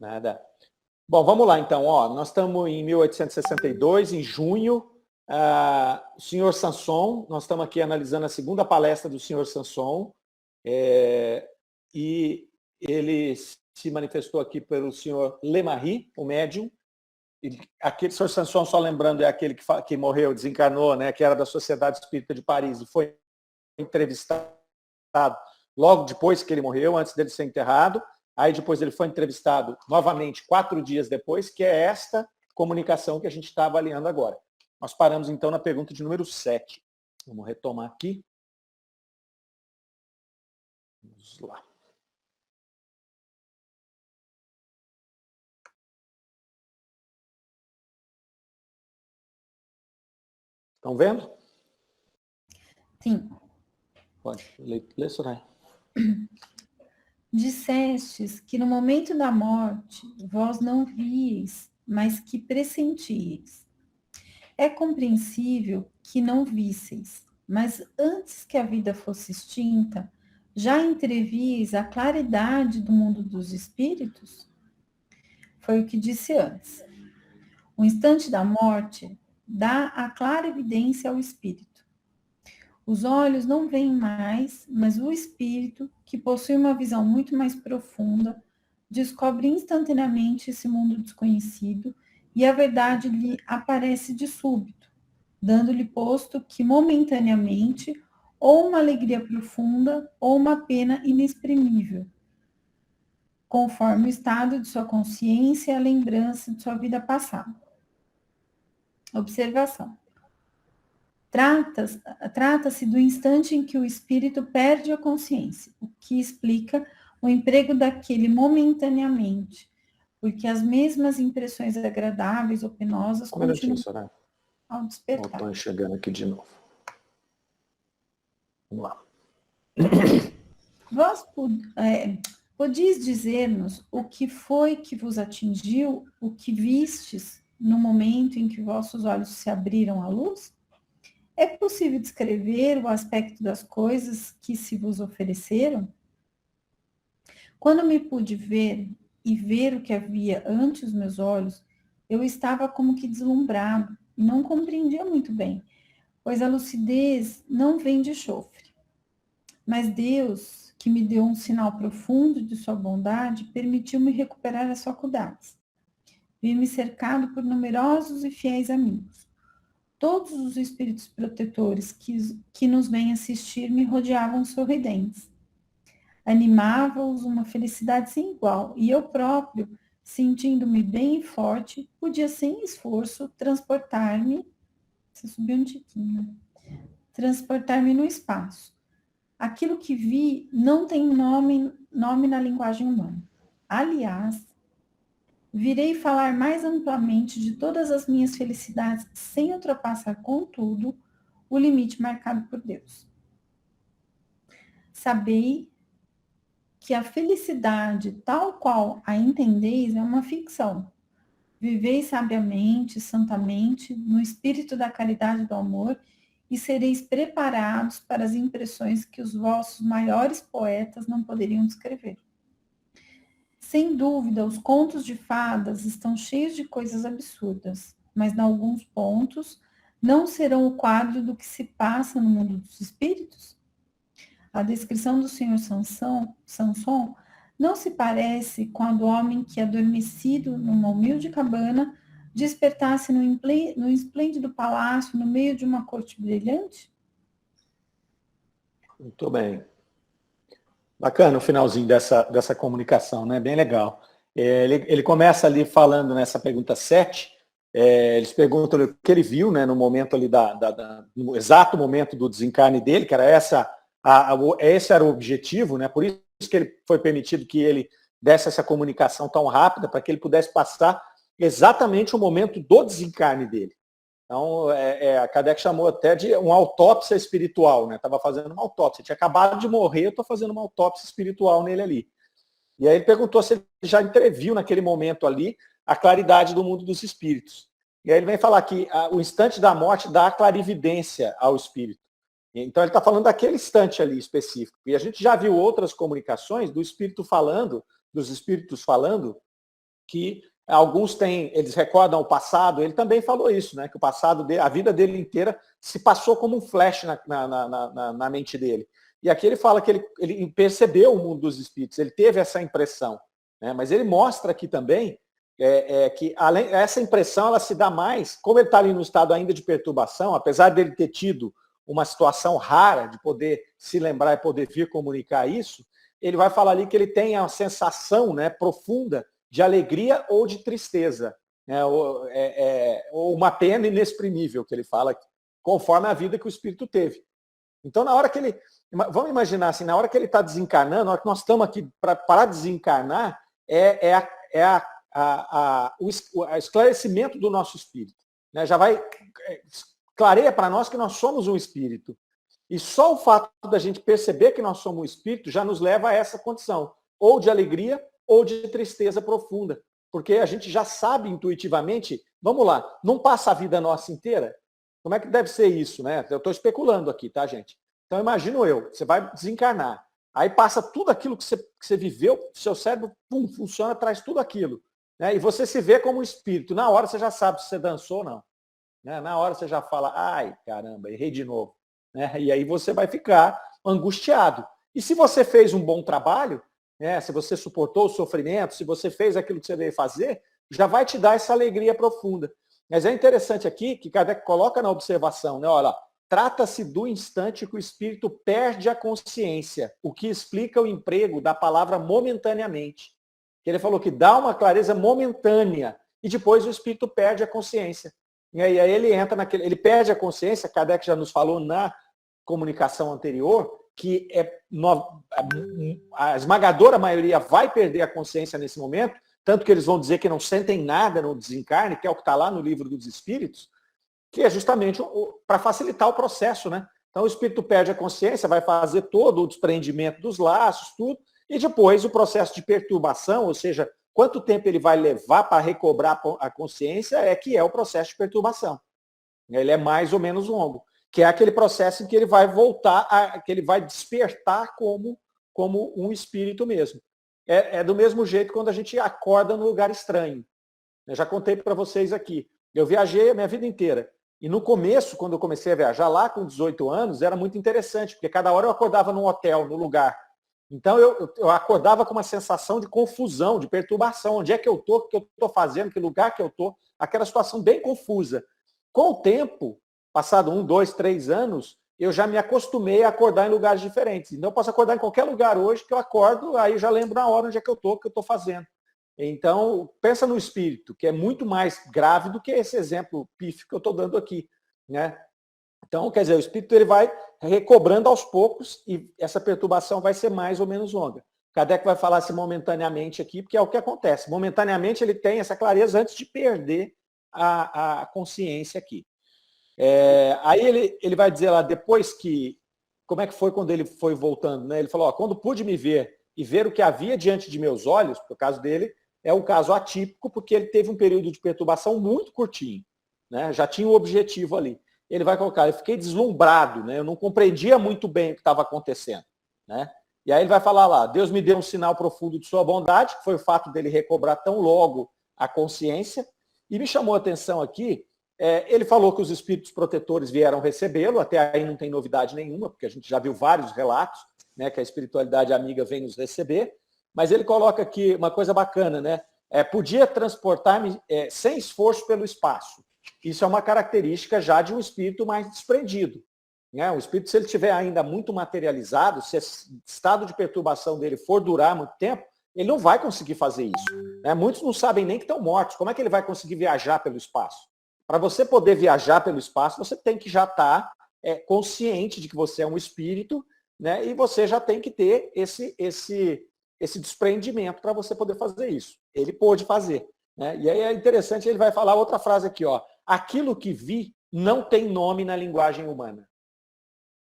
Nada. Bom, vamos lá então. Ó, nós estamos em 1862, em junho. O senhor Sanson, nós estamos aqui analisando a segunda palestra do senhor Sanson, e ele se manifestou aqui pelo senhor Lemarie, o médium. Aquele senhor Sanson, só lembrando, é aquele que morreu, desencarnou, né, que era da Sociedade Espírita de Paris, e foi entrevistado logo depois que ele morreu, antes dele ser enterrado. Aí depois ele foi entrevistado novamente 4 dias depois, que é esta comunicação que a gente está avaliando agora. Nós paramos então na pergunta de número 7. Vamos retomar aqui. Vamos lá. Estão vendo? Sim. Pode ler, Soraya. Dissestes que no momento da morte vós não vieis, mas que pressentieis. É compreensível que não visseis, mas antes que a vida fosse extinta, já entrevias a claridade do mundo dos espíritos? Foi o que disse antes. O instante da morte dá a clara evidência ao espírito. Os olhos não veem mais, mas o espírito, que possui uma visão muito mais profunda, descobre instantaneamente esse mundo desconhecido e a verdade lhe aparece de súbito, dando-lhe posto que momentaneamente ou uma alegria profunda ou uma pena inexprimível, conforme o estado de sua consciência e a lembrança de sua vida passada. Observação. Trata-se do instante em que o espírito perde a consciência, o que explica o emprego daquele momentaneamente, porque as mesmas impressões agradáveis ou penosas continuam ao despertar. Estou enxergando aqui de novo. Vamos lá. Vós podis dizer-nos o que foi que vos atingiu, o que vistes no momento em que vossos olhos se abriram à luz? É possível descrever o aspecto das coisas que se vos ofereceram? Quando me pude ver e ver o que havia ante os meus olhos, eu estava como que deslumbrado e não compreendia muito bem, pois a lucidez não vem de chofre. Mas Deus, que me deu um sinal profundo de sua bondade, permitiu-me recuperar as faculdades. Vi-me cercado por numerosos e fiéis amigos. Todos os espíritos protetores que nos vêm assistir me rodeavam sorridentes. Animava-os uma felicidade sem igual, e eu próprio, sentindo-me bem e forte, podia sem esforço transportar-me, você subiu um tiquinho, né? Transportar-me no espaço. Aquilo que vi não tem nome na linguagem humana. Aliás, virei falar mais amplamente de todas as minhas felicidades, sem ultrapassar, contudo, o limite marcado por Deus. Sabei que a felicidade, tal qual a entendeis, é uma ficção. Viveis sabiamente, santamente, no espírito da caridade e do amor, e sereis preparados para as impressões que os vossos maiores poetas não poderiam descrever. Sem dúvida, os contos de fadas estão cheios de coisas absurdas, mas em alguns pontos não serão o quadro do que se passa no mundo dos espíritos? A descrição do senhor Sanson não se parece com a do homem que, adormecido numa humilde cabana, despertasse no esplêndido palácio, no meio de uma corte brilhante? Muito bem. Bacana o finalzinho dessa comunicação, né? Bem legal. Ele começa ali falando nessa pergunta 7, eles perguntam o que ele viu, né, no momento ali no exato momento do desencarne dele, que era esse era o objetivo, né? Por isso que ele foi permitido que ele desse essa comunicação tão rápida, para que ele pudesse passar exatamente o momento do desencarne dele. Então, a Kardec chamou até de uma autópsia espiritual, né? Estava fazendo uma autópsia, tinha acabado de morrer, eu estou fazendo uma autópsia espiritual nele ali. E aí ele perguntou se ele já entreviu naquele momento ali a claridade do mundo dos espíritos. E aí ele vem falar que o instante da morte dá a clarividência ao espírito. Então ele está falando daquele instante ali específico. E a gente já viu outras comunicações do espírito falando, dos espíritos falando, que alguns têm, eles recordam o passado, ele também falou isso, né? Que o passado dele, a vida dele inteira se passou como um flash na mente dele. E aqui ele fala que ele percebeu o mundo dos espíritos, ele teve essa impressão, né? Mas ele mostra aqui também que além essa impressão ela se dá mais, como ele está ali no estado ainda de perturbação, apesar dele ter tido uma situação rara de poder se lembrar e poder vir comunicar isso, ele vai falar ali que ele tem a sensação, né, profunda de alegria ou de tristeza, né, ou uma pena inexprimível, que ele fala, conforme a vida que o espírito teve. Então, na hora que ele... Vamos imaginar assim, na hora que ele está desencarnando, na hora que nós estamos aqui para desencarnar, o esclarecimento do nosso espírito. Né? Já vai... clareia para nós que nós somos um espírito. E só o fato da gente perceber que nós somos um espírito já nos leva a essa condição, ou de alegria ou de tristeza profunda. Porque a gente já sabe intuitivamente, vamos lá, não passa a vida nossa inteira? Como é que deve ser isso, né? Eu estou especulando aqui, tá, gente? Então imagino você vai desencarnar, aí passa tudo aquilo que você viveu, seu cérebro, pum, funciona, traz tudo aquilo. Né? E você se vê como um espírito. Na hora você já sabe se você dançou ou não. Né? Na hora você já fala, ai, caramba, errei de novo. Né? E aí você vai ficar angustiado. E se você fez um bom trabalho, né? Se você suportou o sofrimento, se você fez aquilo que você veio fazer, já vai te dar essa alegria profunda. Mas é interessante aqui que Kardec coloca na observação, né? Olha, trata-se do instante que o espírito perde a consciência, o que explica o emprego da palavra momentaneamente. Ele falou que dá uma clareza momentânea e depois o espírito perde a consciência. E aí ele entra ele perde a consciência, Kardec já nos falou na comunicação anterior, que a esmagadora maioria vai perder a consciência nesse momento, tanto que eles vão dizer que não sentem nada no desencarne, que é o que está lá no Livro dos Espíritos, que é justamente para facilitar o processo, né? Então o espírito perde a consciência, vai fazer todo o desprendimento dos laços, tudo, e depois o processo de perturbação, ou seja, quanto tempo ele vai levar para recobrar a consciência, que é o processo de perturbação. Ele é mais ou menos longo, que é aquele processo em que ele vai voltar, que ele vai despertar como um espírito mesmo. É do mesmo jeito quando a gente acorda num lugar estranho. Eu já contei para vocês aqui. Eu viajei a minha vida inteira. E no começo, quando eu comecei a viajar lá com 18 anos, era muito interessante, porque cada hora eu acordava num hotel, no lugar. Então eu acordava com uma sensação de confusão, de perturbação. Onde é que eu estou, o que eu estou fazendo, que lugar que eu estou, aquela situação bem confusa. Com o tempo, passado 1, 2, 3 anos, eu já me acostumei a acordar em lugares diferentes. Então eu posso acordar em qualquer lugar hoje que eu acordo, aí eu já lembro na hora onde é que eu estou, o que eu estou fazendo. Então, pensa no espírito, que é muito mais grave do que esse exemplo pífio que eu estou dando aqui. Né? Então, quer dizer, o espírito ele vai recobrando aos poucos e essa perturbação vai ser mais ou menos longa. Kardec vai falar assim momentaneamente aqui, porque é o que acontece. Momentaneamente ele tem essa clareza antes de perder a consciência aqui. Aí ele vai dizer lá, depois que... Como é que foi quando ele foi voltando? Né? Ele falou, quando pude me ver e ver o que havia diante de meus olhos, porque o caso dele é um caso atípico, porque ele teve um período de perturbação muito curtinho. Né? Já tinha um objetivo ali. Ele vai colocar, eu fiquei deslumbrado, né? Eu não compreendia muito bem o que estava acontecendo. Né? E aí ele vai falar lá, Deus me deu um sinal profundo de sua bondade, que foi o fato dele recobrar tão logo a consciência, e me chamou a atenção aqui, ele falou que os espíritos protetores vieram recebê-lo, até aí não tem novidade nenhuma, porque a gente já viu vários relatos, né, que a espiritualidade amiga vem nos receber, mas ele coloca aqui uma coisa bacana, né? Podia transportar-me sem esforço pelo espaço. Isso é uma característica já de um espírito mais desprendido. Né? O espírito, se ele estiver ainda muito materializado, se esse estado de perturbação dele for durar muito tempo, ele não vai conseguir fazer isso. Né? Muitos não sabem nem que estão mortos. Como é que ele vai conseguir viajar pelo espaço? Para você poder viajar pelo espaço, você tem que já estar consciente de que você é um espírito, né? E você já tem que ter esse desprendimento para você poder fazer isso. Ele pôde fazer. Né? E aí é interessante, ele vai falar outra frase aqui, aquilo que vi não tem nome na linguagem humana.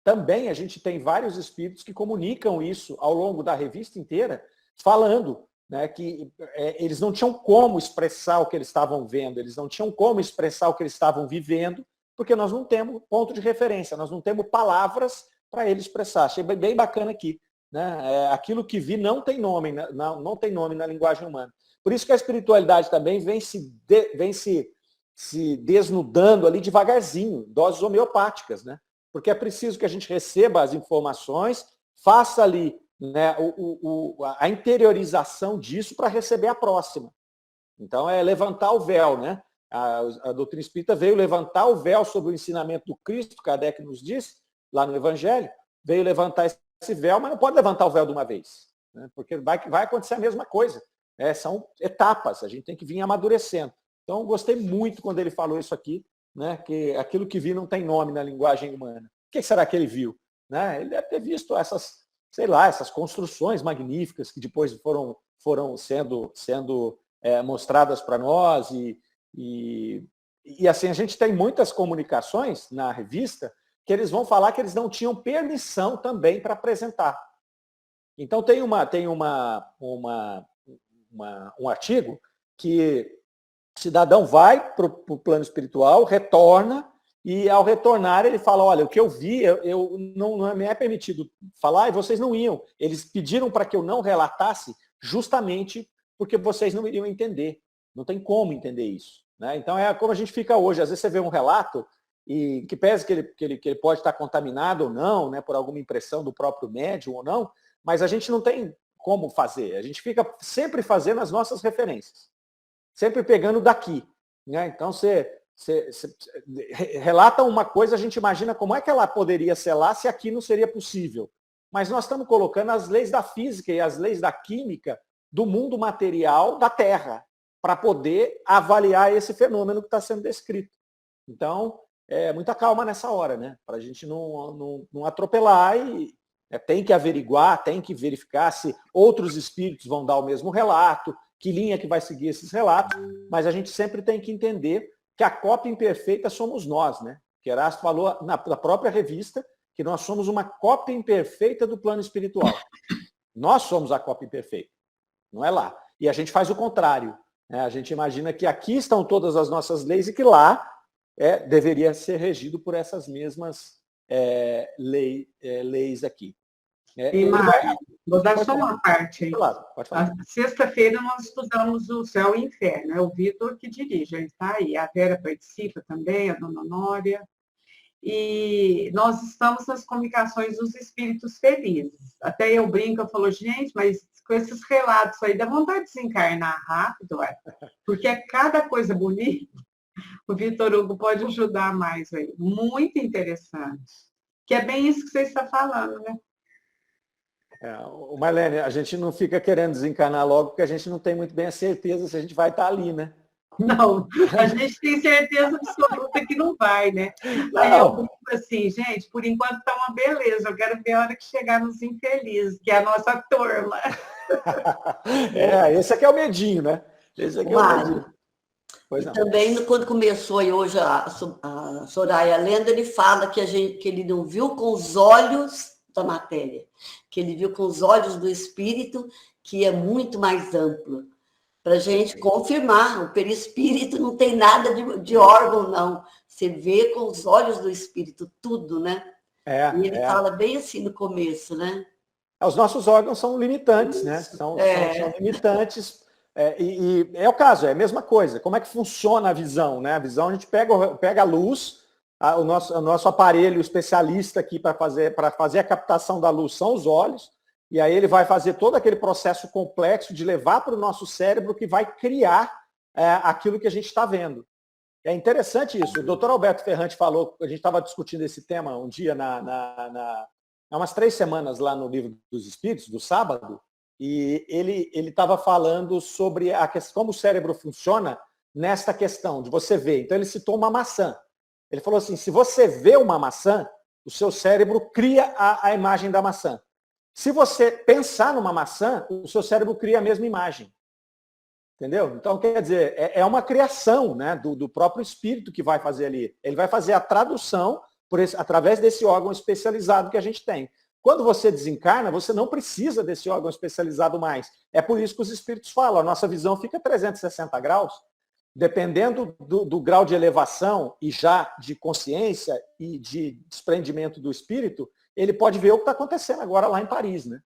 Também a gente tem vários espíritos que comunicam isso ao longo da revista inteira, falando, né, que eles não tinham como expressar o que eles estavam vendo, eles não tinham como expressar o que eles estavam vivendo, porque nós não temos ponto de referência, nós não temos palavras para ele expressar. Achei bem bacana aqui. Né? Aquilo que vi não tem nome, não tem nome na linguagem humana. Por isso que a espiritualidade também vem se desnudando ali devagarzinho, doses homeopáticas, né? Porque é preciso que a gente receba as informações, faça ali, né, a interiorização disso para receber a próxima. Então, é levantar o véu, né? A doutrina espírita veio levantar o véu sobre o ensinamento do Cristo, Kardec nos disse, lá no Evangelho, veio levantar esse véu, mas não pode levantar o véu de uma vez, né? Porque vai acontecer a mesma coisa. São etapas, a gente tem que vir amadurecendo. Então, gostei muito quando ele falou isso aqui, né? Que aquilo que vi não tem nome na linguagem humana. O que será que ele viu? Né? Ele deve ter visto essas, sei lá, essas construções magníficas que depois foram sendo mostradas para nós e assim, a gente tem muitas comunicações na revista que eles vão falar que eles não tinham permissão também para apresentar. Então, tem um artigo que o cidadão vai para o plano espiritual, retorna, e ao retornar ele fala, olha, o que eu vi, não me é permitido falar, e vocês não iam. Eles pediram para que eu não relatasse justamente porque vocês não iriam entender. Não tem como entender isso, né? Então é como a gente fica hoje. Às vezes você vê um relato, e que pese que ele pode estar contaminado ou não, né, por alguma impressão do próprio médium ou não, mas a gente não tem como fazer. A gente fica sempre fazendo as nossas referências. Sempre pegando daqui, né? Então, você relata uma coisa, a gente imagina como é que ela poderia ser lá se aqui não seria possível. Mas nós estamos colocando as leis da física e as leis da química do mundo material da Terra para poder avaliar esse fenômeno que está sendo descrito. Então, muita calma nessa hora, né? Para a gente não atropelar e tem que averiguar, tem que verificar se outros espíritos vão dar o mesmo relato, que linha que vai seguir esses relatos, mas a gente sempre tem que entender que a cópia imperfeita somos nós, né? Que Erasto falou na própria revista que nós somos uma cópia imperfeita do plano espiritual. Nós somos a cópia imperfeita, não é lá. E a gente faz o contrário, né? A gente imagina que aqui estão todas as nossas leis e que lá deveria ser regido por essas mesmas leis aqui. Vou dar só uma parte aí. Claro, pode falar. Sexta-feira nós estudamos o Céu e o Inferno. É o Vitor que dirige, ele está aí. A Vera participa também, a Dona Nória. E nós estamos nas comunicações dos espíritos felizes. Até eu brinco, eu falo, gente, mas com esses relatos aí, dá vontade de se encarnar rápido, porque é cada coisa bonita. O Vitor Hugo pode ajudar mais aí. Muito interessante. Que é bem isso que você está falando, né? Marlene, a gente não fica querendo desencarnar logo, porque a gente não tem muito bem a certeza se a gente vai estar ali, né? Não, a gente tem certeza absoluta que não vai, né? Aí eu digo assim, gente, por enquanto está uma beleza, eu quero ver a hora que chegar nos infelizes, que é a nossa turma. Esse aqui é o medinho, né? Esse aqui é o medinho. Pois não. Também, quando começou aí hoje a Soraya lendo, ele fala que ele não viu com os olhos da matéria, que ele viu com os olhos do espírito, que é muito mais amplo. Para a gente confirmar, o perispírito não tem nada de órgão, não. Você vê com os olhos do espírito tudo, né? E ele fala bem assim no começo, né? Os nossos órgãos são limitantes, né? São limitantes. E é o caso, é a mesma coisa. Como é que funciona a visão, né? A visão, a gente pega a luz, o nosso aparelho especialista aqui para fazer a captação da luz são os olhos, e aí ele vai fazer todo aquele processo complexo de levar para o nosso cérebro que vai criar aquilo que a gente está vendo. É interessante isso. O doutor Alberto Ferrante falou, a gente estava discutindo esse tema um dia, há umas 3 semanas lá no Livro dos Espíritos, do sábado, e ele estava falando sobre como o cérebro funciona nesta questão de você ver. Então ele citou uma maçã. Ele falou assim, se você vê uma maçã, o seu cérebro cria a imagem da maçã. Se você pensar numa maçã, o seu cérebro cria a mesma imagem. Entendeu? Então, quer dizer, é uma criação, né, do próprio espírito que vai fazer ali. Ele vai fazer a tradução através desse órgão especializado que a gente tem. Quando você desencarna, você não precisa desse órgão especializado mais. É por isso que os espíritos falam, a nossa visão fica 360 graus. Dependendo do grau de elevação e já de consciência e de desprendimento do espírito, ele pode ver o que está acontecendo agora lá em Paris, né?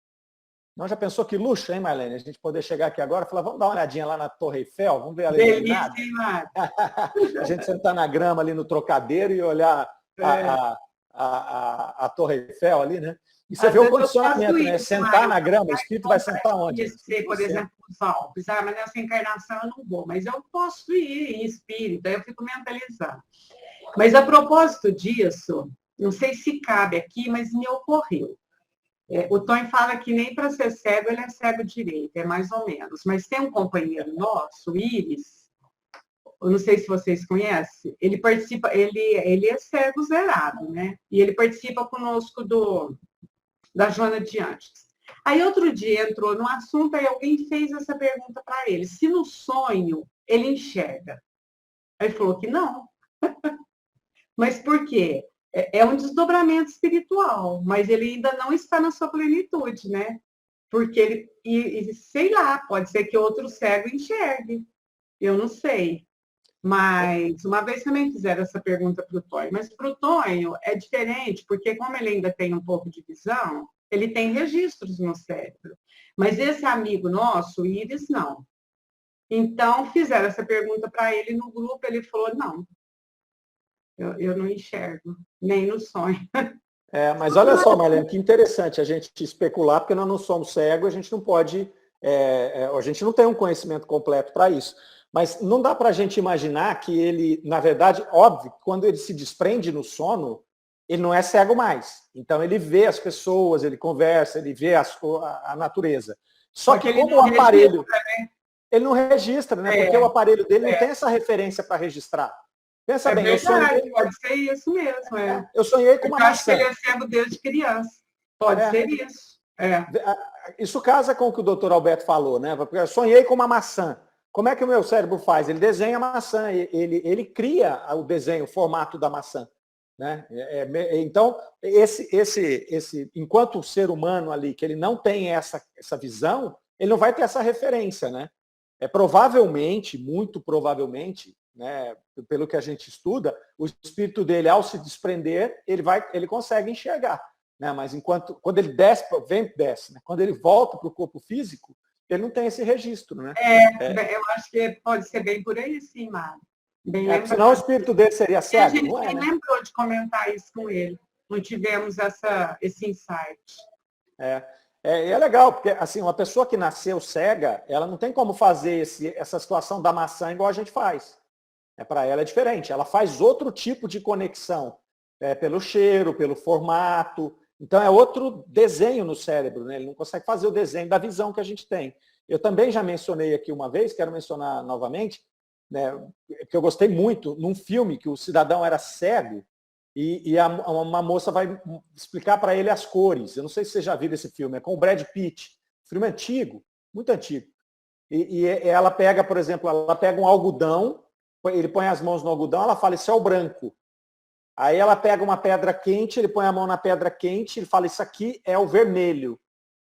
Não, já pensou que luxo, hein, Marlene? A gente poder chegar aqui agora e falar, vamos dar uma olhadinha lá na Torre Eiffel, vamos ver a iluminada. Delícia, hein, Mário? A gente sentar na grama ali no trocadeiro e olhar a Torre Eiffel ali, né? E você Às vê o vezes eu condicionamento, faço né? isso, Sentar Mário. na grama, o espírito vai sentar onde? Conhecer, por exemplo, os Alpes. Ah, mas nessa encarnação eu não vou, mas eu posso ir em espírito, aí eu fico mentalizando. Mas a propósito disso, não sei se cabe aqui, mas me ocorreu. O Tony fala que nem para ser cego ele é cego direito, é mais ou menos. Mas tem um companheiro nosso, o Iris, eu não sei se vocês conhecem, ele participa, ele é cego zerado, né? E ele participa conosco da Joana de Anjos. Aí outro dia entrou no assunto e alguém fez essa pergunta para ele, se no sonho ele enxerga. Aí ele falou que não. Mas por quê? É um desdobramento espiritual, mas ele ainda não está na sua plenitude, né? Porque sei lá, pode ser que outro cego enxergue. Eu não sei. Mas uma vez também fizeram essa pergunta para o Tonho. Mas para o Tonho é diferente, porque como ele ainda tem um pouco de visão, ele tem registros no cérebro. Mas esse amigo nosso, o Iris, não. Então, fizeram essa pergunta para ele no grupo, ele falou, não. Eu não enxergo, nem no sonho. Mas olha só, Marlene, que interessante a gente especular, porque nós não somos cegos, a gente não pode, a gente não tem um conhecimento completo para isso. Mas não dá para a gente imaginar que ele, na verdade, óbvio, quando ele se desprende no sono, ele não é cego mais. Então ele vê as pessoas, ele conversa, ele vê a natureza. Só que como o aparelho, ele não registra, né? Porque o aparelho dele não tem essa referência para registrar. Pensa bem, verdade, pode ser isso mesmo. Eu sonhei com uma maçã. Eu acho que ele é cego desde criança. Pode ser isso. Isso casa com o que o doutor Alberto falou, né? Porque eu sonhei com uma maçã. Como é que o meu cérebro faz? Ele desenha a maçã, ele cria o desenho, o formato da maçã. Né? Então, enquanto o ser humano ali, que ele não tem essa visão, ele não vai ter essa referência. Né? Provavelmente, muito provavelmente, né, pelo que a gente estuda, o espírito dele, ao se desprender, ele consegue enxergar. Né? Mas quando ele desce, né? Quando ele volta para o corpo físico, ele não tem esse registro. Né? Eu acho que pode ser bem por aí, sim, Mário. Senão o espírito dele seria cego. A gente não nem lembrou de comentar isso com ele. Não tivemos esse insight. É legal, porque assim, uma pessoa que nasceu cega, ela não tem como fazer essa situação da maçã igual a gente faz. Para ela é diferente. Ela faz outro tipo de conexão, pelo cheiro, pelo formato. Então é outro desenho no cérebro, né? Ele não consegue fazer o desenho da visão que a gente tem. Eu também já mencionei aqui uma vez, quero mencionar novamente, né, que eu gostei muito, num filme que o cidadão era cego e uma moça vai explicar para ele as cores. Eu não sei se você já viu esse filme, é com o Brad Pitt. Filme antigo, muito antigo. E ela pega, por exemplo, ela pega um algodão, ele põe as mãos no algodão, ela fala, isso é o branco. Aí ela pega uma pedra quente, ele põe a mão na pedra quente, ele fala, isso aqui é o vermelho.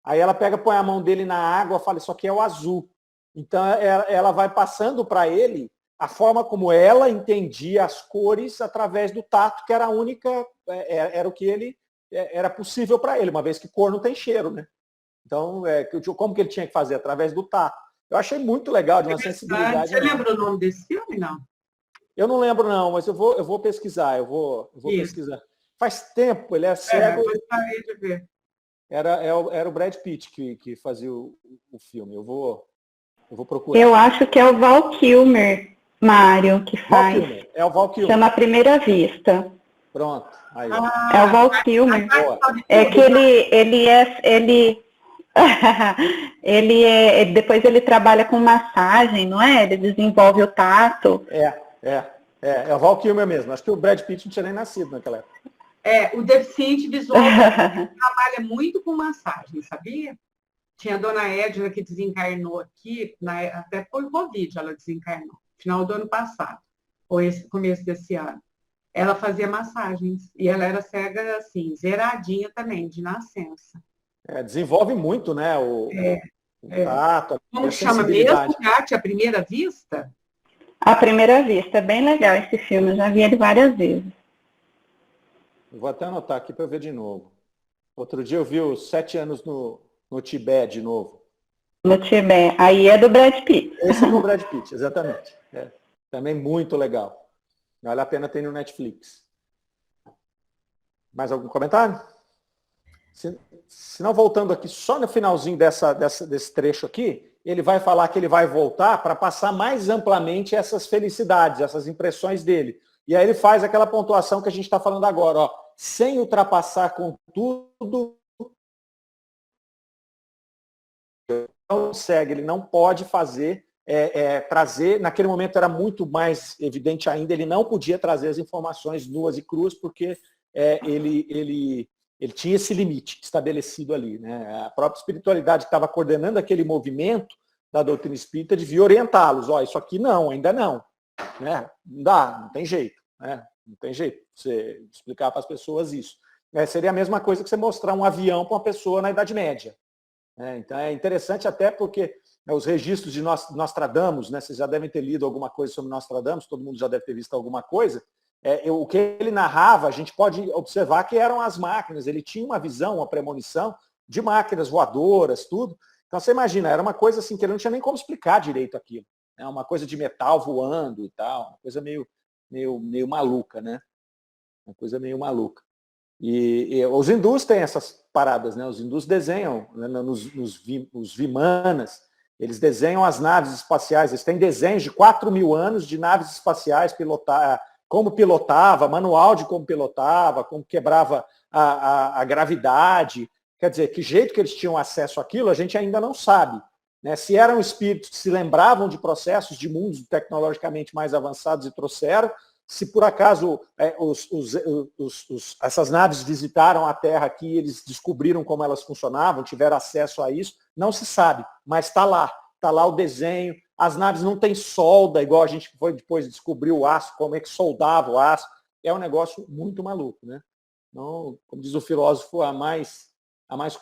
Aí ela põe a mão dele na água, fala, isso aqui é o azul. Então ela vai passando para ele a forma como ela entendia as cores através do tato, que era a única, era o que era possível para ele, uma vez que cor não tem cheiro, né? Então, como que ele tinha que fazer? Através do tato. Eu achei muito legal, de uma sensibilidade. Você lembra o nome desse filme, não? Eu não lembro, não, mas eu vou pesquisar, eu vou pesquisar. Faz tempo, ele é cego. Depois parei de ver. Era o Brad Pitt que fazia o filme. Eu vou procurar. Eu acho que é o Val Kilmer, Mário, que faz. Val Kilmer. É o Val Kilmer. Chama A Primeira Vista. Pronto. Aí. É o Val Kilmer. É que depois ele trabalha com massagem, não é? Ele desenvolve o tato. É o Val Kilmer mesmo. Acho que o Brad Pitt não tinha nem nascido naquela época. O deficiente visual trabalha muito com massagem, sabia? Tinha a dona Edna que desencarnou aqui, até foi o Covid ela desencarnou, final do ano passado, ou começo desse ano. Ela fazia massagens e ela era cega, assim, zeradinha também, de nascença. Desenvolve muito, né? O tato. Como chama mesmo, Kátia, A Primeira Vista? A Primeira Vista, é bem legal esse filme, eu já vi ele várias vezes. Eu vou até anotar aqui para eu ver de novo. Outro dia eu vi os 7 anos no no Tibete de novo. No Tibete. Aí é do Brad Pitt. Esse é do Brad Pitt, exatamente. Também muito legal. Vale a pena ter no Netflix. Mais algum comentário? Se não, voltando aqui, só no finalzinho desse trecho aqui, ele vai falar que ele vai voltar para passar mais amplamente essas felicidades, essas impressões dele. E aí ele faz aquela pontuação que a gente está falando agora, ó, sem ultrapassar com tudo, não consegue, ele não pode fazer, trazer, naquele momento era muito mais evidente ainda, ele não podia trazer as informações nuas e cruas, porque ele tinha esse limite estabelecido ali, né? A própria espiritualidade que estava coordenando aquele movimento da doutrina espírita devia orientá-los. Ó, isso aqui não, ainda não. Né? Não dá, não tem jeito. Né? Não tem jeito você explicar para as pessoas isso. Seria a mesma coisa que você mostrar um avião para uma pessoa na Idade Média. Então é interessante até porque os registros de Nostradamus, né? Vocês já devem ter lido alguma coisa sobre Nostradamus, todo mundo já deve ter visto alguma coisa. O que ele narrava, a gente pode observar que eram as máquinas, ele tinha uma visão, uma premonição de máquinas voadoras, tudo. Então você imagina, era uma coisa assim que ele não tinha nem como explicar direito aquilo. Uma coisa de metal voando e tal, uma coisa meio maluca, né? Uma coisa meio maluca. E os hindus têm essas paradas, né? Os hindus desenham, né? Os vimanas, eles desenham as naves espaciais, eles têm desenhos de 4.000 anos de naves espaciais como pilotava, manual de como pilotava, como quebrava a gravidade. Quer dizer, que jeito que eles tinham acesso àquilo, a gente ainda não sabe. Né? Se eram espíritos que se lembravam de processos de mundos tecnologicamente mais avançados e trouxeram, se por acaso essas naves visitaram a Terra aqui, eles descobriram como elas funcionavam, tiveram acesso a isso, não se sabe, mas está lá o desenho. As naves não têm solda, igual a gente foi depois descobrir o aço, como é que soldava o aço. É um negócio muito maluco, né? Então, como diz o filósofo, há mais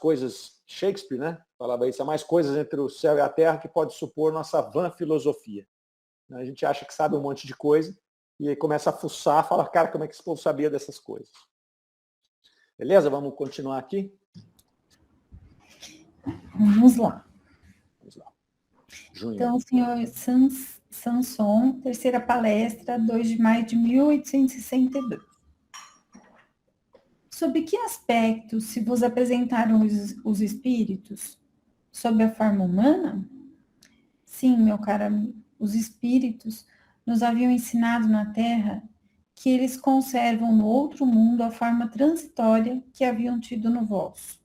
coisas, Shakespeare, né? Falava isso, há mais coisas entre o céu e a terra que pode supor nossa vã filosofia. A gente acha que sabe um monte de coisa e aí começa a fuçar, fala, cara, como é que esse povo sabia dessas coisas? Beleza? Vamos continuar aqui? Vamos lá. Junho. Então, o senhor Sanson, terceira palestra, 2 de maio de 1862. Sob que aspecto se vos apresentaram os espíritos? Sob a forma humana? Sim, meu caro amigo, os espíritos nos haviam ensinado na Terra que eles conservam no outro mundo a forma transitória que haviam tido no vosso.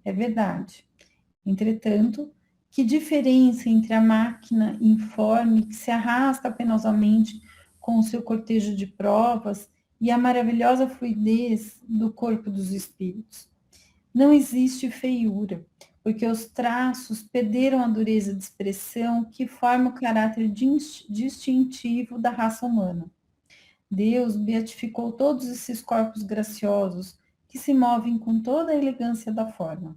É verdade. Entretanto, que diferença entre a máquina informe que se arrasta penosamente com o seu cortejo de provas e a maravilhosa fluidez do corpo dos espíritos. Não existe feiura, porque os traços perderam a dureza de expressão que forma o caráter distintivo da raça humana. Deus beatificou todos esses corpos graciosos que se movem com toda a elegância da forma.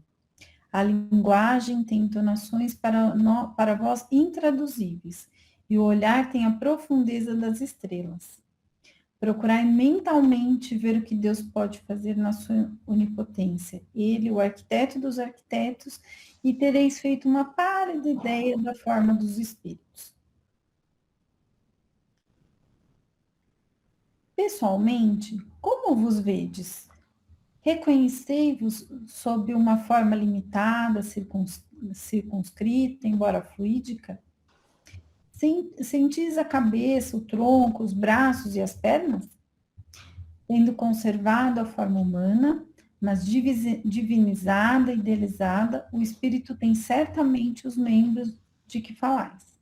A linguagem tem entonações para vós intraduzíveis, e o olhar tem a profundeza das estrelas. Procurai mentalmente ver o que Deus pode fazer na sua onipotência. Ele, o arquiteto dos arquitetos, e tereis feito uma pálida ideia da forma dos espíritos. Pessoalmente, como vos vedes? Reconhecei-vos sob uma forma limitada, circunscrita, embora fluídica? Sentis a cabeça, o tronco, os braços e as pernas? Tendo conservado a forma humana, mas divinizada, idealizada, o espírito tem certamente os membros de que falais.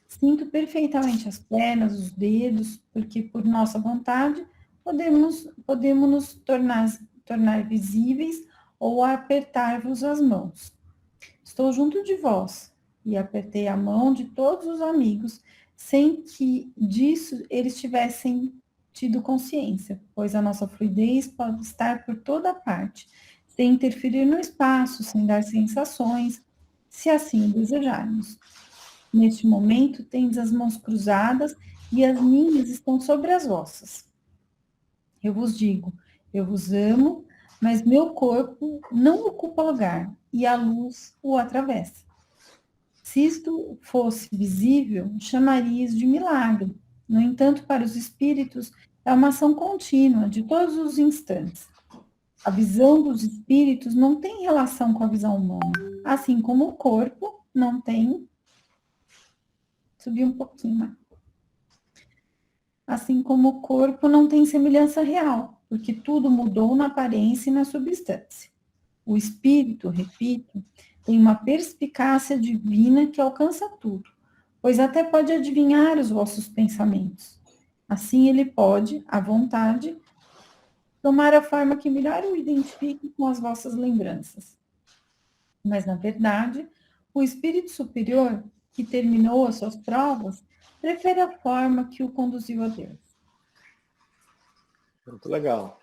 Sinto perfeitamente as pernas, os dedos, porque por nossa vontade podemos nos tornar visíveis ou apertar-vos as mãos. Estou junto de vós e apertei a mão de todos os amigos, sem que disso eles tivessem tido consciência, pois a nossa fluidez pode estar por toda parte, sem interferir no espaço, sem dar sensações, se assim o desejarmos. Neste momento, tendes as mãos cruzadas e as minhas estão sobre as vossas. Eu vos digo, eu vos amo, mas meu corpo não ocupa lugar e a luz o atravessa. Se isto fosse visível, chamaria isso de milagre. No entanto, para os espíritos, é uma ação contínua, de todos os instantes. A visão dos espíritos não tem relação com a visão humana, assim como o corpo não tem. Subir um pouquinho mais. Assim como o corpo não tem semelhança real, porque tudo mudou na aparência e na substância. O espírito, repito, tem uma perspicácia divina que alcança tudo, pois até pode adivinhar os vossos pensamentos. Assim ele pode, à vontade, tomar a forma que melhor o identifique com as vossas lembranças. Mas, na verdade, o espírito superior, que terminou as suas provas, prefere a forma que o conduziu a Deus. Muito legal.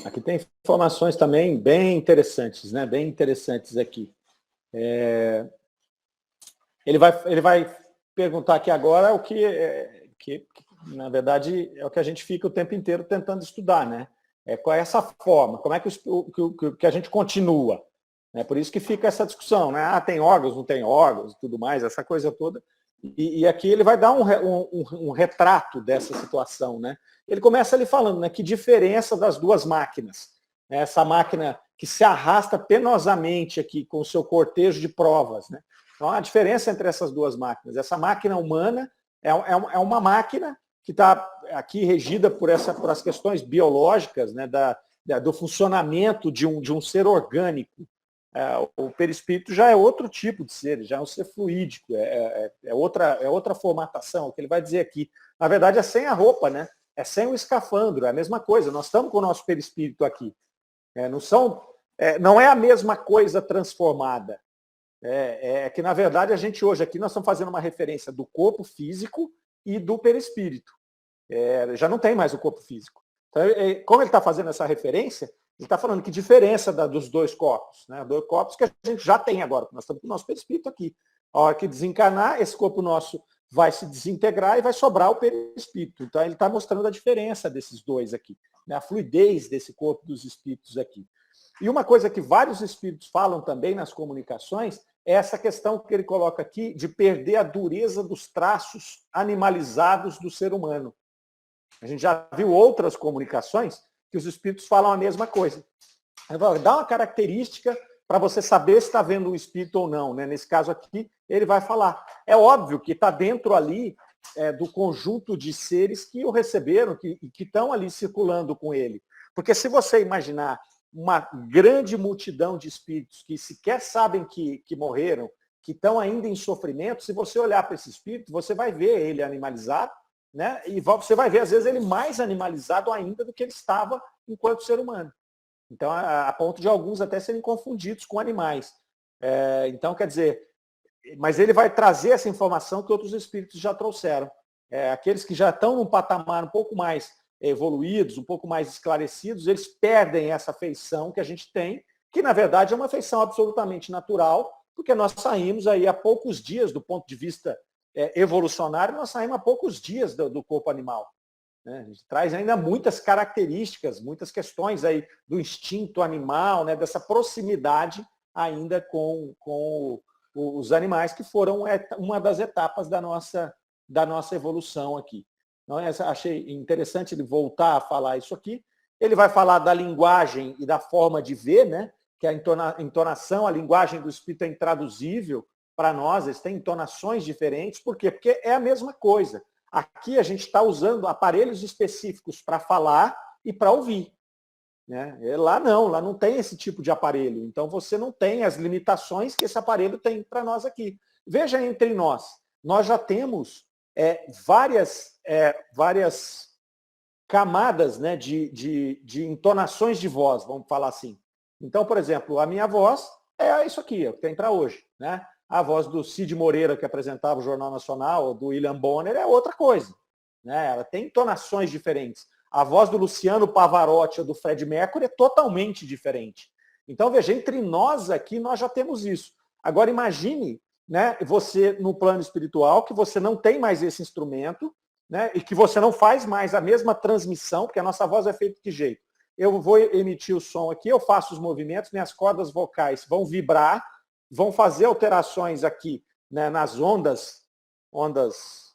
Aqui tem informações também bem interessantes, né? Bem interessantes aqui. Ele vai perguntar aqui agora o que, na verdade, é o que a gente fica o tempo inteiro tentando estudar, né? Qual é essa forma? Como é que a gente continua? Por isso que fica essa discussão, né? Ah, tem órgãos, não tem órgãos e tudo mais, essa coisa toda. E aqui ele vai dar um retrato dessa situação, né? Ele começa ali falando, né, que diferença das duas máquinas. Essa máquina que se arrasta penosamente aqui com o seu cortejo de provas, né? Então, a diferença entre essas duas máquinas. Essa máquina humana é uma máquina que está aqui regida por as questões biológicas, né, do funcionamento de um ser orgânico. O perispírito já é outro tipo de ser, já é um ser fluídico, é outra formatação, o que ele vai dizer aqui. Na verdade, é sem a roupa, né? É sem o escafandro, é a mesma coisa. Nós estamos com o nosso perispírito aqui. Não é a mesma coisa transformada. Que, na verdade, a gente hoje aqui, nós estamos fazendo uma referência do corpo físico e do perispírito. Já não tem mais o corpo físico. Então, como ele está fazendo essa referência, ele está falando que diferença dos dois corpos, né? Dois corpos que a gente já tem agora, nós estamos com o nosso perispírito aqui. A hora que desencarnar, esse corpo nosso vai se desintegrar e vai sobrar o perispírito. Então, ele está mostrando a diferença desses dois aqui, né? A fluidez desse corpo dos espíritos aqui. E uma coisa que vários espíritos falam também nas comunicações é essa questão que ele coloca aqui de perder a dureza dos traços animalizados do ser humano. A gente já viu outras comunicações que os espíritos falam a mesma coisa. Dá uma característica para você saber se está vendo um espírito ou não, né? Nesse caso aqui, ele vai falar. É óbvio que está dentro ali do conjunto de seres que o receberam, que estão ali circulando com ele. Porque se você imaginar uma grande multidão de espíritos que sequer sabem que morreram, que estão ainda em sofrimento, se você olhar para esse espírito, você vai ver ele animalizado, né? E você vai ver, às vezes, ele mais animalizado ainda do que ele estava enquanto ser humano. Então, a ponto de alguns até serem confundidos com animais. Então, quer dizer, mas ele vai trazer essa informação que outros espíritos já trouxeram. Aqueles que já estão num patamar um pouco mais evoluídos, um pouco mais esclarecidos, eles perdem essa feição que a gente tem, que na verdade é uma feição absolutamente natural, porque nós saímos aí há poucos dias, do ponto de vista evolucionário, nós saímos há poucos dias do corpo animal. Né? A gente traz ainda muitas características, muitas questões aí do instinto animal, né? Dessa proximidade ainda com os animais, que foram uma das etapas da nossa evolução aqui. Então, achei interessante ele voltar a falar isso aqui. Ele vai falar da linguagem e da forma de ver, né? Que a entonação, a linguagem do espírito é intraduzível para nós, eles têm entonações diferentes. Por quê? Porque é a mesma coisa. Aqui a gente está usando aparelhos específicos para falar e para ouvir. Né? Lá não tem esse tipo de aparelho. Então você não tem as limitações que esse aparelho tem para nós aqui. Veja entre nós já temos várias camadas, né, de entonações de voz, vamos falar assim. Então, por exemplo, a minha voz é isso aqui, é o que tem para hoje. Né? A voz do Cid Moreira, que apresentava o Jornal Nacional, ou do William Bonner, é outra coisa. Né? Ela tem entonações diferentes. A voz do Luciano Pavarotti ou do Fred Mercury é totalmente diferente. Então, veja, entre nós aqui, nós já temos isso. Agora, imagine, né, você no plano espiritual, que você não tem mais esse instrumento, né, e que você não faz mais a mesma transmissão, porque a nossa voz é feita de que jeito? eu vou emitir o som aqui, eu faço os movimentos, minhas cordas vocais vão vibrar, vão fazer alterações aqui, né, nas ondas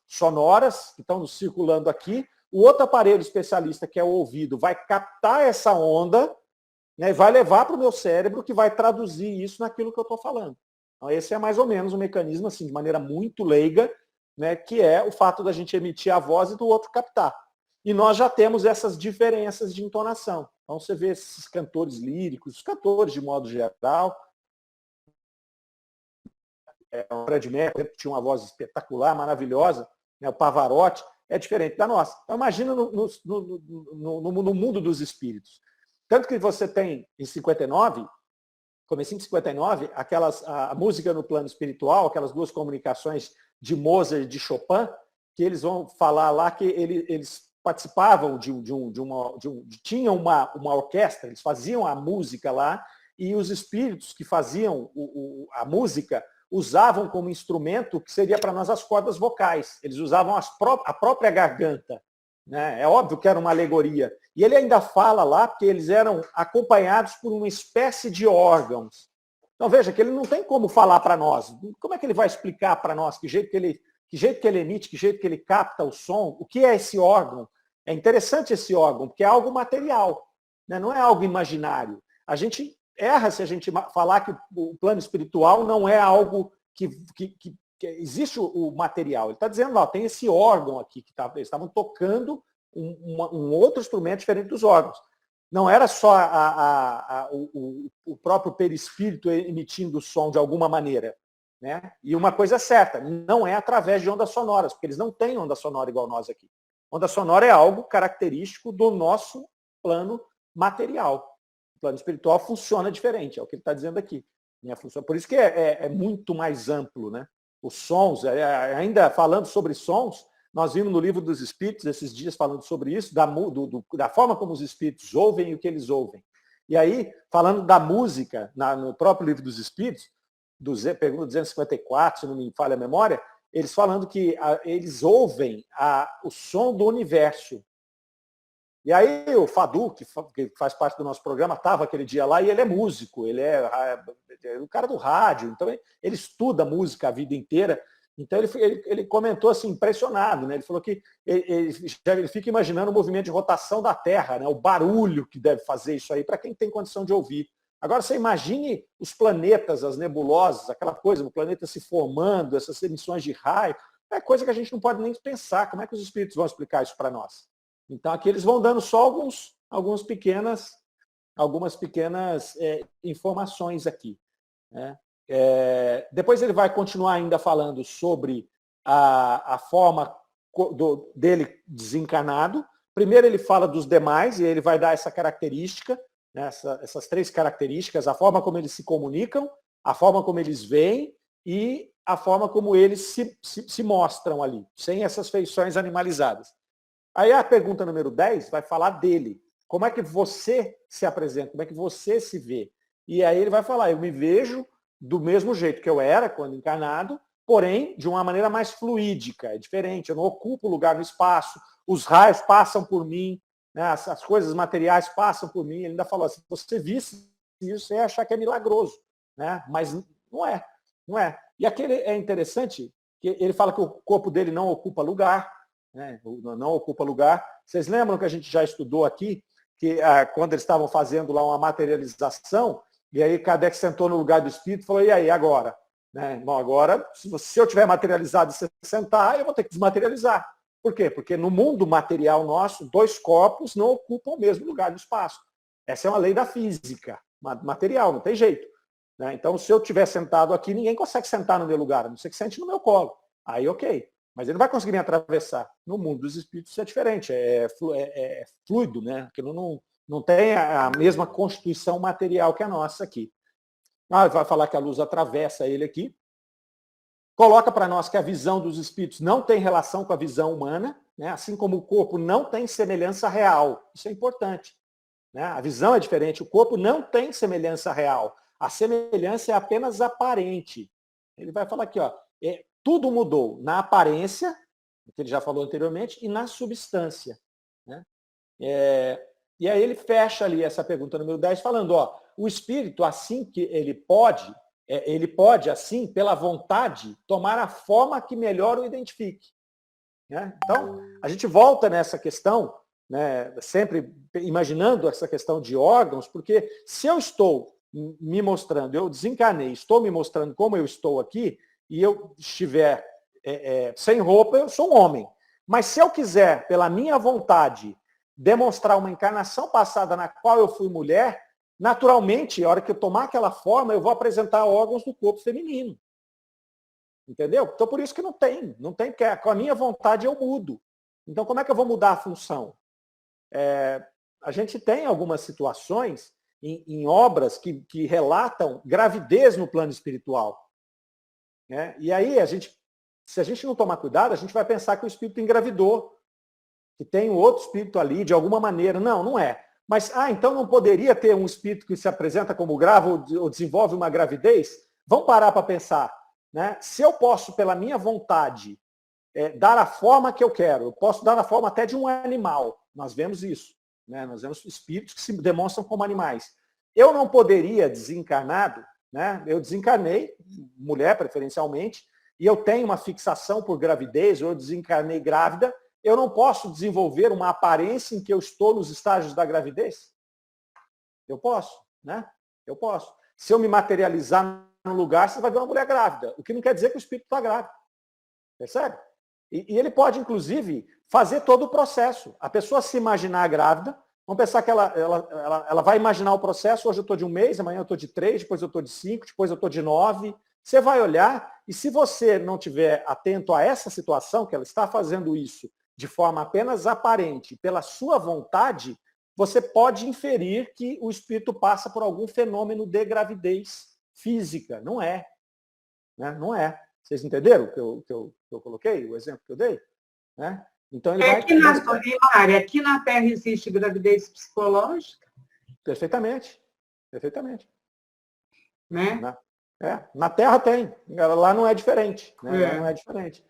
sonoras que estão circulando aqui. O outro aparelho especialista, que é o ouvido, vai captar essa onda, né, e vai levar para o meu cérebro, que vai traduzir isso naquilo que eu estou falando. Então, esse é mais ou menos um mecanismo, assim, de maneira muito leiga, né, que é o fato da gente emitir a voz e do outro captar. E nós já temos essas diferenças de entonação. Então, você vê esses cantores líricos, os cantores de modo geral. O Fred Mercury tinha uma voz espetacular, maravilhosa, né, o Pavarotti, é diferente da nossa. Então, imagina no mundo dos espíritos. Tanto que você tem, em 59, comecinho de 59, a música no plano espiritual, aquelas duas comunicações de Mozart e de Chopin, que eles vão falar lá que eles participavam tinham uma orquestra, eles faziam a música lá, e os espíritos que faziam a música usavam como instrumento, que seria para nós as cordas vocais. Eles usavam a própria garganta. Né? É óbvio que era uma alegoria. E ele ainda fala lá que eles eram acompanhados por uma espécie de órgãos. Então veja que ele não tem como falar para nós. Como é que ele vai explicar para nós que jeito que ele emite, que jeito que ele capta o som? O que é esse órgão? É interessante esse órgão, porque é algo material, né? Não é algo imaginário. A gente erra se a gente falar que o plano espiritual não é algo que existe o material. Ele está dizendo lá, tem esse órgão aqui, eles estavam tocando um outro instrumento diferente dos órgãos. Não era só o próprio perispírito emitindo o som de alguma maneira. Né? E uma coisa é certa, não é através de ondas sonoras, porque eles não têm onda sonora igual nós aqui. Onda sonora é algo característico do nosso plano material. O plano espiritual funciona diferente, é o que ele está dizendo aqui. Por isso que é muito mais amplo. Né? Os sons, ainda falando sobre sons, nós vimos no Livro dos Espíritos, esses dias falando sobre isso, da forma como os espíritos ouvem e o que eles ouvem. E aí, falando da música, no próprio Livro dos Espíritos, pergunta 254, se não me falha a memória, eles falando que eles ouvem o som do universo. E aí o Fadu, que faz parte do nosso programa, estava aquele dia lá e ele é músico, ele é o cara do rádio, então ele estuda música a vida inteira. Então ele comentou assim, impressionado, né? Ele falou que ele fica imaginando o movimento de rotação da Terra, né? O barulho que deve fazer isso aí para quem tem condição de ouvir. Agora você imagine os planetas, as nebulosas, aquela coisa, o planeta se formando, essas emissões de raio, é coisa que a gente não pode nem pensar. Como é que os espíritos vão explicar isso para nós? Então aqui eles vão dando só algumas pequenas informações aqui. Né? Depois ele vai continuar ainda falando sobre a forma dele desencarnado. Primeiro ele fala dos demais e ele vai dar essa característica, né, essas três características, a forma como eles se comunicam, a forma como eles veem e a forma como eles se mostram ali, sem essas feições animalizadas. Aí a pergunta número 10 vai falar dele. Como é que você se apresenta? Como é que você se vê? E aí ele vai falar, eu me vejo do mesmo jeito que eu era quando encarnado, porém de uma maneira mais fluídica, é diferente, eu não ocupo lugar no espaço, os raios passam por mim, né, as coisas materiais passam por mim. Ele ainda falou assim, se você visse isso, você ia achar que é milagroso, né? Mas não é, não é. E aquele é interessante, que ele fala que o corpo dele não ocupa lugar, né? Não ocupa lugar. Vocês lembram que a gente já estudou aqui, que quando eles estavam fazendo lá uma materialização, e aí Kardec sentou no lugar do espírito e falou, e aí, agora? Né? Bom, agora, se eu tiver materializado e você sentar, eu vou ter que desmaterializar. Por quê? Porque no mundo material nosso, dois corpos não ocupam o mesmo lugar no espaço. Essa é uma lei da física material, não tem jeito. Né? Então, se eu estiver sentado aqui, ninguém consegue sentar no meu lugar, a não ser que sente no meu colo. Aí, ok. Mas ele não vai conseguir me atravessar. No mundo dos espíritos é diferente, é fluido, né? Aquilo não tem a mesma constituição material que a nossa aqui. Vai falar que a luz atravessa ele aqui. Coloca para nós que a visão dos espíritos não tem relação com a visão humana, né? Assim como o corpo não tem semelhança real. Isso é importante. Né? A visão é diferente, o corpo não tem semelhança real. A semelhança é apenas aparente. Ele vai falar aqui, ó, tudo mudou na aparência, que ele já falou anteriormente, e na substância. Né? E aí ele fecha ali essa pergunta número 10 falando, ó, o espírito, assim que ele pode, assim, pela vontade, tomar a forma que melhor o identifique. Né? Então, a gente volta nessa questão, né, sempre imaginando essa questão de órgãos, porque se eu estou me mostrando, eu desencarnei, estou me mostrando como eu estou aqui, e eu estiver sem roupa, eu sou um homem. Mas se eu quiser, pela minha vontade, demonstrar uma encarnação passada na qual eu fui mulher, naturalmente, a hora que eu tomar aquela forma, eu vou apresentar órgãos do corpo feminino. Entendeu? Então, por isso que não tem, porque com a minha vontade eu mudo. Então, como é que eu vou mudar a função? A gente tem algumas situações em obras que relatam gravidez no plano espiritual. Né? E aí, se a gente não tomar cuidado, a gente vai pensar que o espírito engravidou, que tem um outro espírito ali, de alguma maneira. Não, não é. Mas, então não poderia ter um espírito que se apresenta como grávida ou desenvolve uma gravidez? Vamos parar para pensar. Né? Se eu posso, pela minha vontade, dar a forma que eu quero, eu posso dar a forma até de um animal. Nós vemos isso. Né? Nós vemos espíritos que se demonstram como animais. Eu não poderia, desencarnado, né? Eu desencarnei, mulher preferencialmente, e eu tenho uma fixação por gravidez, ou eu desencarnei grávida, eu não posso desenvolver uma aparência em que eu estou nos estágios da gravidez? Eu posso, né? Eu posso. Se eu me materializar num lugar, você vai ver uma mulher grávida, o que não quer dizer que o espírito está grávido. Percebe? E ele pode, inclusive, fazer todo o processo. A pessoa se imaginar grávida, vamos pensar que ela vai imaginar o processo, hoje eu estou de 1 mês, amanhã eu estou de 3, depois eu estou de 5, depois eu estou de 9. Você vai olhar, e se você não estiver atento a essa situação, que ela está fazendo isso de forma apenas aparente, pela sua vontade, você pode inferir que o espírito passa por algum fenômeno de gravidez física. Não é. Né? Não é. Vocês entenderam o que eu coloquei, o exemplo que eu dei? Né? Então ele vai... Aqui na Terra existe gravidez psicológica? Perfeitamente. Perfeitamente. Né? Na Terra tem. Lá não é diferente. Né? Lá não é diferente.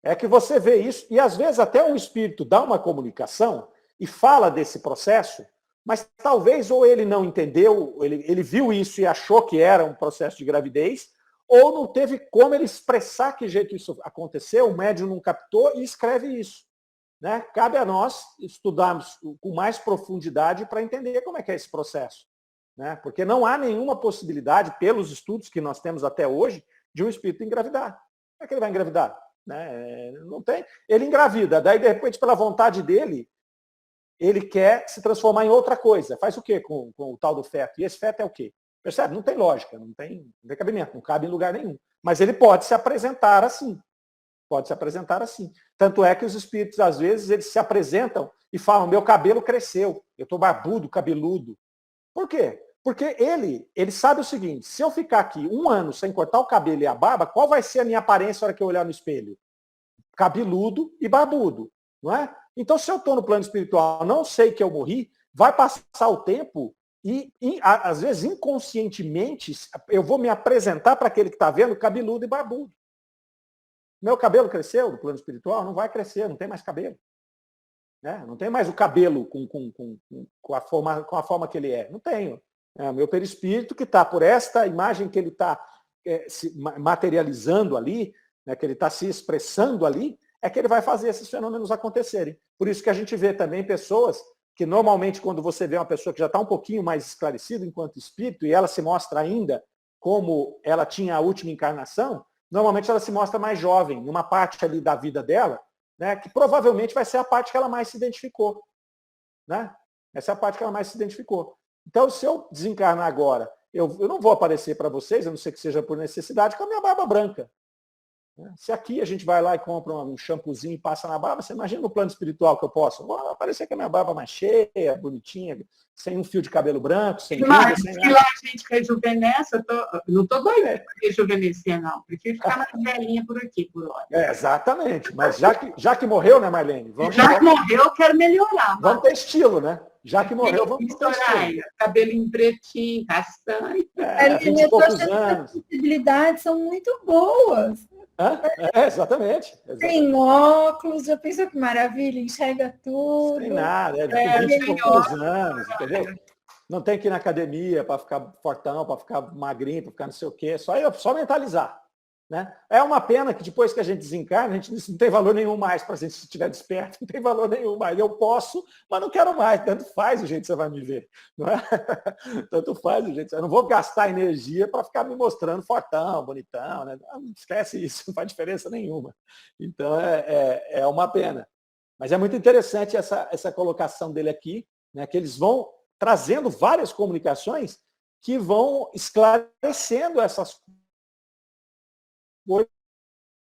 É que você vê isso, e às vezes até um espírito dá uma comunicação e fala desse processo, mas talvez ou ele não entendeu, ele viu isso e achou que era um processo de gravidez, ou não teve como ele expressar que jeito isso aconteceu, o médium não captou e escreve isso. Né? Cabe a nós estudarmos com mais profundidade para entender como é que é esse processo. Né? Porque não há nenhuma possibilidade, pelos estudos que nós temos até hoje, de um espírito engravidar. Como é que ele vai engravidar? Né? Não tem. Ele engravida, daí de repente, pela vontade dele, ele quer se transformar em outra coisa. Faz o quê com o tal do feto? E esse feto é o quê? Percebe? Não tem lógica, não tem cabimento, não cabe em lugar nenhum. Mas ele pode se apresentar assim. Pode se apresentar assim. Tanto é que os espíritos, às vezes, eles se apresentam e falam, meu cabelo cresceu, eu estou barbudo, cabeludo. Por quê? Porque ele sabe o seguinte, se eu ficar aqui 1 ano sem cortar o cabelo e a barba, qual vai ser a minha aparência na hora que eu olhar no espelho? Cabeludo e barbudo, não é? Então, se eu estou no plano espiritual, não sei que eu morri, vai passar o tempo e às vezes, inconscientemente, eu vou me apresentar para aquele que está vendo cabeludo e barbudo. Meu cabelo cresceu no plano espiritual? Não vai crescer, não tem mais cabelo. Né? Não tem mais o cabelo com a forma que ele é. Não tenho. É o meu perispírito que está por esta imagem que ele está se materializando ali, né, que ele está se expressando ali, é que ele vai fazer esses fenômenos acontecerem. Por isso que a gente vê também pessoas que normalmente quando você vê uma pessoa que já está um pouquinho mais esclarecida enquanto espírito e ela se mostra ainda como ela tinha a última encarnação, normalmente ela se mostra mais jovem, numa parte ali da vida dela, né, que provavelmente vai ser a parte que ela mais se identificou. Né? Essa é a parte que ela mais se identificou. Então, se eu desencarnar agora, eu não vou aparecer para vocês, a não ser que seja por necessidade, com a minha barba branca. Se aqui a gente vai lá e compra um shampoozinho e passa na barba, você imagina no plano espiritual que eu posso? Vou aparecer com a minha barba mais cheia, bonitinha, sem um fio de cabelo branco, sem nada. Mas que lá a gente rejuvenesce, não estou doida para rejuvenescer, não. Prefiro ficar mais velhinha por aqui, por hora. Exatamente. Mas já que morreu, né, Marlene? Já que morreu, eu quero melhorar. Vamos ter estilo, né? Já que morreu, vamos ter estilo. Cabelinho pretinho, castanho. Eu tô achando que as possibilidades são muito boas. Exatamente. Tem óculos, já pensou que maravilha? Enxerga tudo. Sem nada, de 20 e poucos anos, entendeu? Não tem que ir na academia para ficar fortão, para ficar magrinho, para ficar não sei o quê. Só mentalizar. Né? É uma pena que depois que a gente desencarna, a gente não tem valor nenhum mais para a gente, se estiver desperto, não tem valor nenhum mais. Eu posso, mas não quero mais. Tanto faz o jeito que você vai me ver. Não é? Tanto faz o jeito. Eu não vou gastar energia para ficar me mostrando fortão, bonitão. Né? Não esquece isso, não faz diferença nenhuma. Então é uma pena. Mas é muito interessante essa colocação dele aqui, né? Que eles vão trazendo várias comunicações que vão esclarecendo essas coisas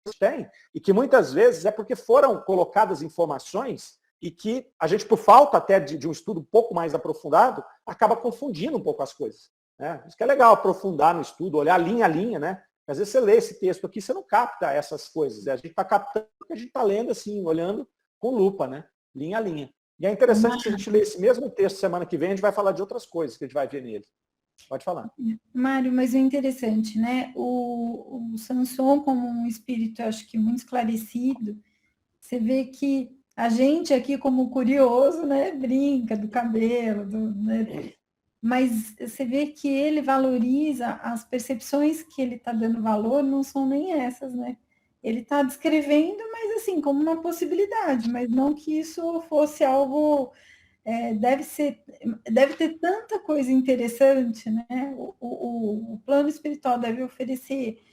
que tem, e que muitas vezes é porque foram colocadas informações e que a gente, por falta até de um estudo um pouco mais aprofundado, acaba confundindo um pouco as coisas. Né? Isso que é legal, aprofundar no estudo, olhar linha a linha, né? Às vezes você lê esse texto aqui, você não capta essas coisas. A gente está captando o que a gente está lendo assim, olhando com lupa, né? Linha a linha. E é interessante que se a gente ler esse mesmo texto semana que vem, a gente vai falar de outras coisas que a gente vai ver nele. Pode falar. Mário, mas é interessante, né? O Samson, como um espírito, acho que muito esclarecido, você vê que a gente aqui, como curioso, né, brinca do cabelo, né? Mas você vê que ele valoriza as percepções que ele está dando valor, não são nem essas, né? Ele está descrevendo, mas assim, como uma possibilidade, mas não que isso fosse algo. Deve ter tanta coisa interessante, né? O plano espiritual deve oferecer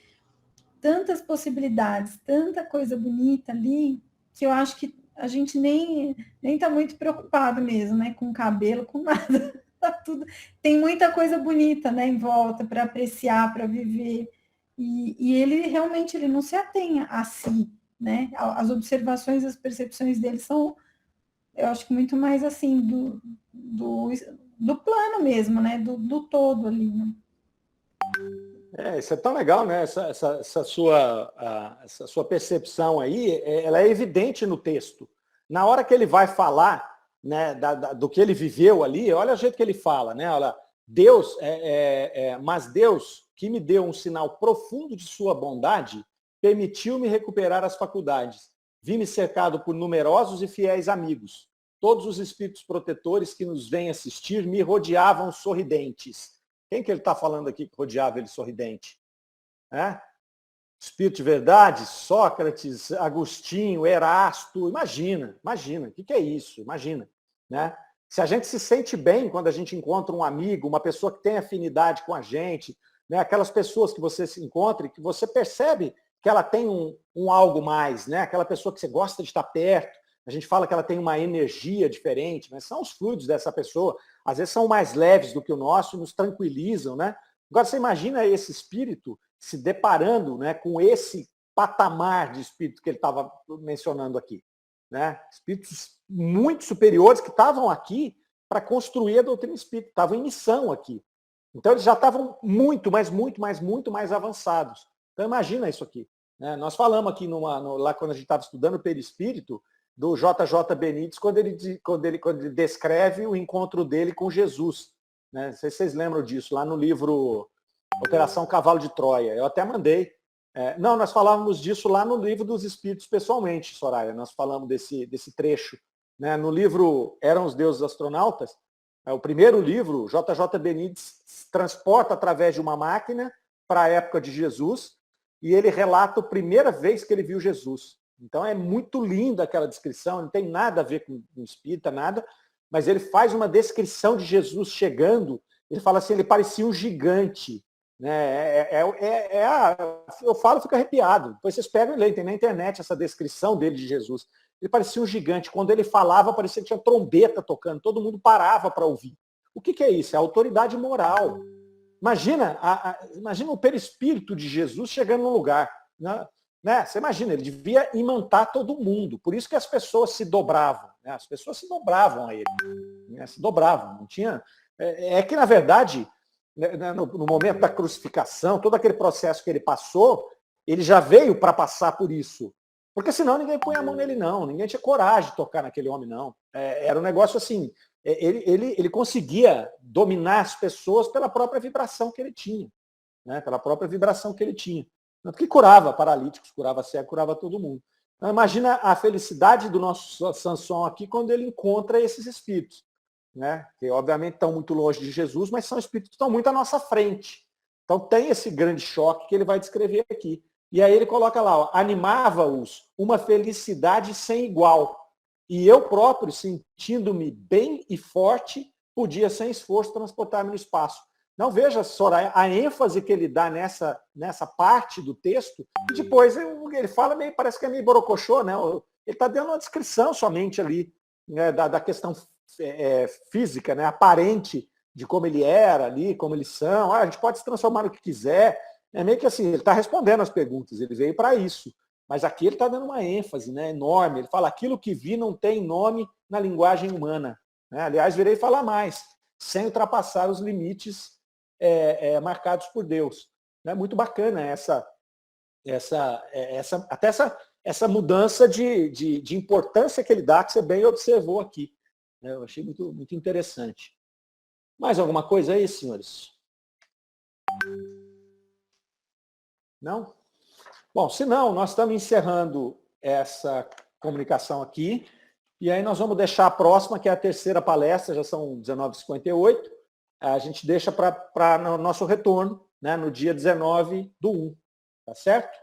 tantas possibilidades, tanta coisa bonita ali, que eu acho que a gente nem está muito preocupado mesmo, né? Com cabelo, com nada. Tá tudo. Tem muita coisa bonita, né, em volta para apreciar, para viver. E ele realmente ele não se atenha a si, né? As observações, as percepções dele são, eu acho que muito mais assim do plano mesmo, né? Do todo ali. Né? Isso é tão legal, né? Essa sua percepção aí, ela é evidente no texto. Na hora que ele vai falar, né, do que ele viveu ali, olha o jeito que ele fala, né? Olha, Deus, mas Deus, que me deu um sinal profundo de sua bondade, permitiu-me recuperar as faculdades. Vi-me cercado por numerosos e fiéis amigos. Todos os espíritos protetores que nos vêm assistir me rodeavam sorridentes. Quem que ele está falando aqui que rodeava ele sorridente? Espírito de Verdade, Sócrates, Agostinho, Erasto, imagina, o que é isso? Imagina. Né? Se a gente se sente bem quando a gente encontra um amigo, uma pessoa que tem afinidade com a gente, né? Aquelas pessoas que você se encontra e que você percebe que ela tem um algo mais, né? Aquela pessoa que você gosta de estar perto, a gente fala que ela tem uma energia diferente, mas são os fluidos dessa pessoa, às vezes são mais leves do que o nosso, nos tranquilizam, né? Agora você imagina esse espírito se deparando, né, com esse patamar de espírito que ele estava mencionando aqui. Né? Espíritos muito superiores que estavam aqui para construir a doutrina espírita, estavam em missão aqui. Então eles já estavam muito mais avançados. Então imagina isso aqui. Né? Nós falamos aqui lá quando a gente estava estudando o perispírito, do J.J. Benítez, quando ele descreve o encontro dele com Jesus. Né? Não sei se vocês lembram disso, lá no livro Operação Cavalo de Troia. Eu até mandei. Nós falávamos disso lá no livro dos Espíritos pessoalmente, Soraya. Nós falamos desse trecho. Né? No livro Eram os Deuses Astronautas, o primeiro livro, J.J. Benítez transporta através de uma máquina para a época de Jesus e ele relata a primeira vez que ele viu Jesus. Então é muito linda aquela descrição, não tem nada a ver com espírita, nada, mas ele faz uma descrição de Jesus chegando, ele fala assim, ele parecia um gigante. Né? Eu falo, fico arrepiado. Depois vocês pegam e leem, tem na internet essa descrição dele de Jesus. Ele parecia um gigante. Quando ele falava, parecia que tinha trombeta tocando, todo mundo parava para ouvir. O que é isso? É a autoridade moral. Imagina o perispírito de Jesus chegando num lugar. Né? Você imagina, ele devia imantar todo mundo. Por isso que as pessoas se dobravam. Né? As pessoas se dobravam a ele. Né? Se dobravam. Não tinha... que, na verdade, no momento da crucificação, todo aquele processo que ele passou, ele já veio para passar por isso. Porque senão ninguém põe a mão nele, não. Ninguém tinha coragem de tocar naquele homem, não. Era um negócio assim, ele conseguia dominar as pessoas pela própria vibração que ele tinha. Né? Pela própria vibração que ele tinha. Tanto que curava paralíticos, curava cego, curava todo mundo. Então, imagina a felicidade do nosso Samson aqui quando ele encontra esses espíritos, né? Que obviamente estão muito longe de Jesus, mas são espíritos que estão muito à nossa frente. Então tem esse grande choque que ele vai descrever aqui. E aí ele coloca lá, ó, animava-os uma felicidade sem igual. E eu próprio, sentindo-me bem e forte, podia, sem esforço, transportar-me no espaço. Não, veja, Soraya, a ênfase que ele dá nessa parte do texto, e depois ele fala, meio, parece que é meio borocochô, né? Ele está dando uma descrição somente ali, né, da questão física, né, aparente, de como ele era ali, como eles são. A gente pode se transformar no que quiser. É meio que assim, ele está respondendo as perguntas, ele veio para isso. Mas aqui ele está dando uma ênfase, né, enorme. Ele fala, aquilo que vi não tem nome na linguagem humana. Né? Aliás, virei falar mais, sem ultrapassar os limites marcados por Deus. É muito bacana até essa mudança de importância que ele dá, que você bem observou aqui. Eu achei muito, muito interessante. Mais alguma coisa aí, senhores? Não? Bom, se não, nós estamos encerrando essa comunicação aqui, e aí nós vamos deixar a próxima, que é a terceira palestra, já são 19h58, a gente deixa para o nosso retorno, né, no dia 19/1, tá certo?